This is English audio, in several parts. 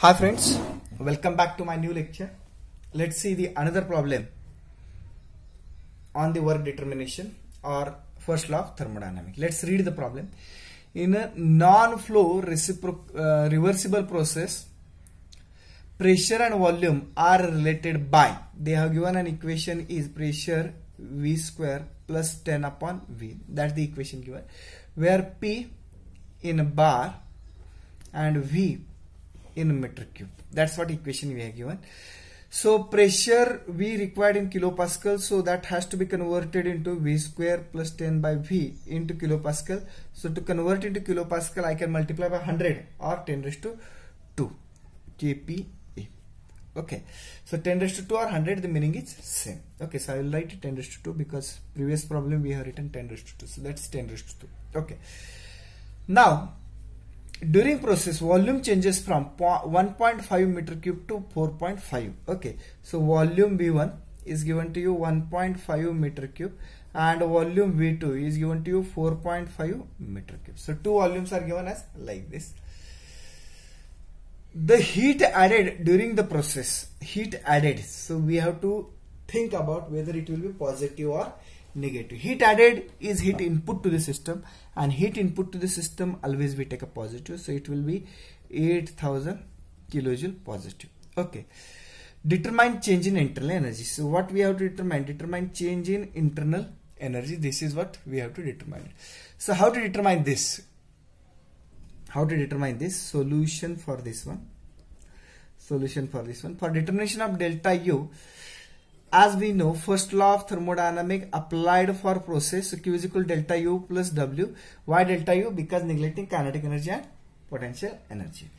Hi friends, welcome back to my new lecture. Let's see the another problem on the work determination or first law of thermodynamics. Let's read the problem. In a non-flow reversible process, pressure and volume are related by, they have given an equation is pressure V square plus 10 upon V. That's the equation given, where P in bar and V in meter cube. That's what equation we have given. So pressure V required in kilopascal, so that has to be converted into V square plus 10 by V into kilopascal. So to convert into kilopascal, I can multiply by 100 or 10 raised to 2 kPa. Okay, so 10 raised to 2 or 100, the meaning is same. Okay, so I will write 10 raised to 2 because previous problem we have written 10 raised to 2. So that's 10 raised to 2. Okay, now during process, volume changes from 1.5 meter cube to 4.5. Okay, so volume V1 is given to you 1.5 meter cube and volume V2 is given to you 4.5 meter cube. So two volumes are given as like this. The heat added during the process, heat added. So we have to think about whether it will be positive or negative. Heat added is heat input to the system, and heat input to the system always we take a positive, so it will be 8000 kilojoule positive. Okay, determine change in internal energy. So what we have to determine change in internal energy. This is what we have to determine. So how to determine this? Solution for this one. For determination of delta U, as we know, first law of thermodynamics applied for process, so Q is equal to delta U plus W. Why delta U? Because neglecting kinetic energy and potential energy.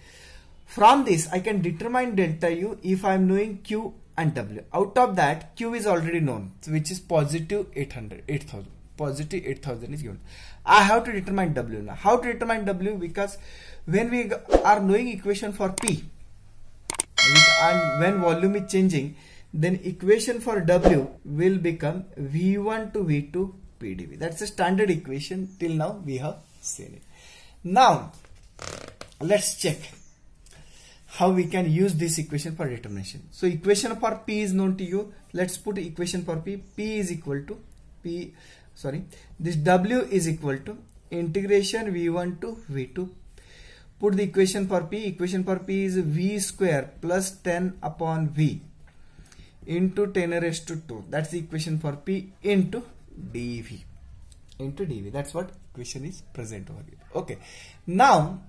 From this, I can determine delta U if I am knowing Q and W. Out of that, Q is already known, which is positive 8000. Positive 8000 is given. I have to determine W now. How to determine W? Because when we are knowing equation for P, and when volume is changing, then equation for W will become V1 to V2 PdV. That's a standard equation. Till now we have seen it. Now let's check how we can use this equation for determination. So equation for P is known to you. Let's put equation for P. P is equal to this W is equal to integration V1 to V2. Put the equation for P. Equation for P is V square plus 10 upon V into 10 raised to 2. That's the equation for P into dV. That's what equation is present over here. Okay. Now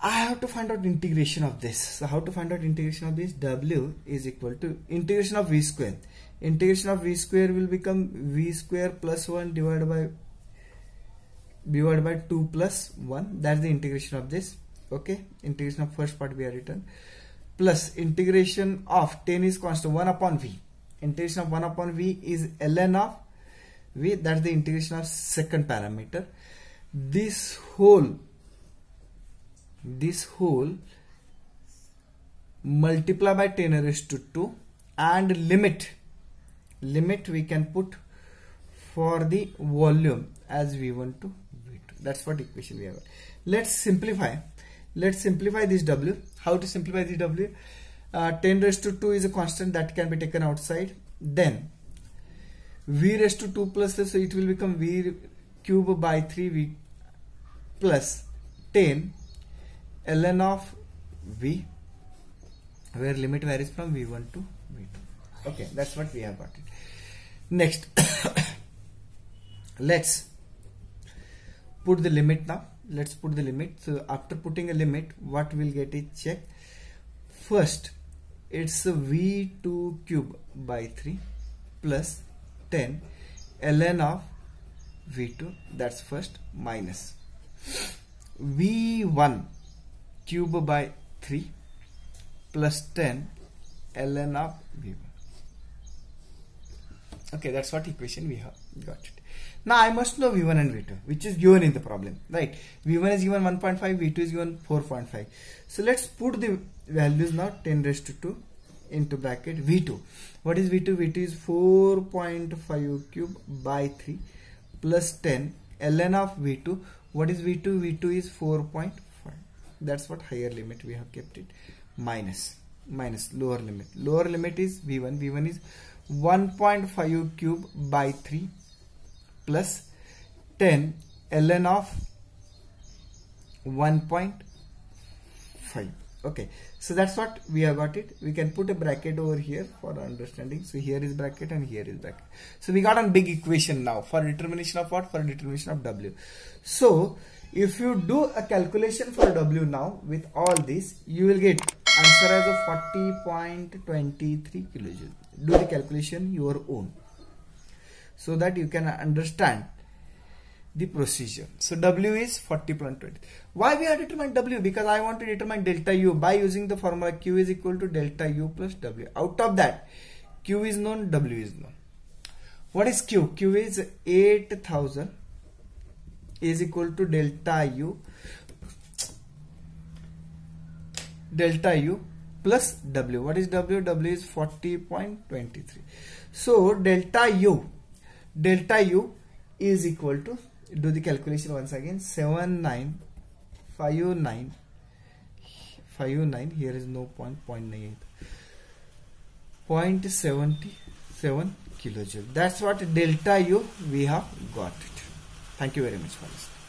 I have to find out integration of this. So how to find out integration of this? W is equal to integration of V square. Integration of V square will become V square plus 1 divided by 2 plus 1. That's the integration of this. Okay. Integration of first part we have written. Plus integration of 10 is constant 1 upon V. Integration of 1 upon V is ln of V. That's the integration of second parameter. This whole multiply by 10 raised to 2 and limit we can put for the volume as V1 to V2. That's what equation we have. Let's simplify this W. How to simplify this W? 10 raised to 2 is a constant that can be taken outside. Then V raised to 2 plus this, so it will become V cube by 3V plus 10 ln of V, where limit varies from V1 to V2. Okay, that's what we have got it. Next, let's put the limit now. Let's put the limit. So after putting a limit, what we'll get is check. First, it's a V2 cube by 3 plus 10 ln of V2. That's first, minus V1 cube by 3 plus 10 ln of V1. Okay, that's what equation we have got it. Now I must know V1 and V2, which is given in the problem, right? V1 is given 1.5, V2 is given 4.5. So let's put the values now. 10 raised to 2 into bracket V2. What is V2? V2 is 4.5 cube by 3 plus 10 ln of V2. What is V2? V2 is 4.5. That's what higher limit we have kept it. Minus lower limit. Lower limit is V1. V1 is 1.5 cube by 3 plus 10 ln of 1.5. Okay, so that's what we have got it. We can put a bracket over here for understanding. So here is bracket and here is bracket. So we got a big equation now for determination of what? For determination of W. So if you do a calculation for W now with all this, you will get answer as a 40.23 kilojoule. Do the calculation your own so that you can understand the procedure. So W is 40.20. Why we have determined W? Because I want to determine delta U by using the formula Q is equal to delta U plus W. Out of that, Q is known, W is known. What is Q? Q is 8000 is equal to delta U plus W. What is W? W is 40.23. So delta U is equal to, do the calculation once again, 7959, here is no point, 0.98, 0.77 kilojoule. That's what delta U we have got it. Thank you very much for listening.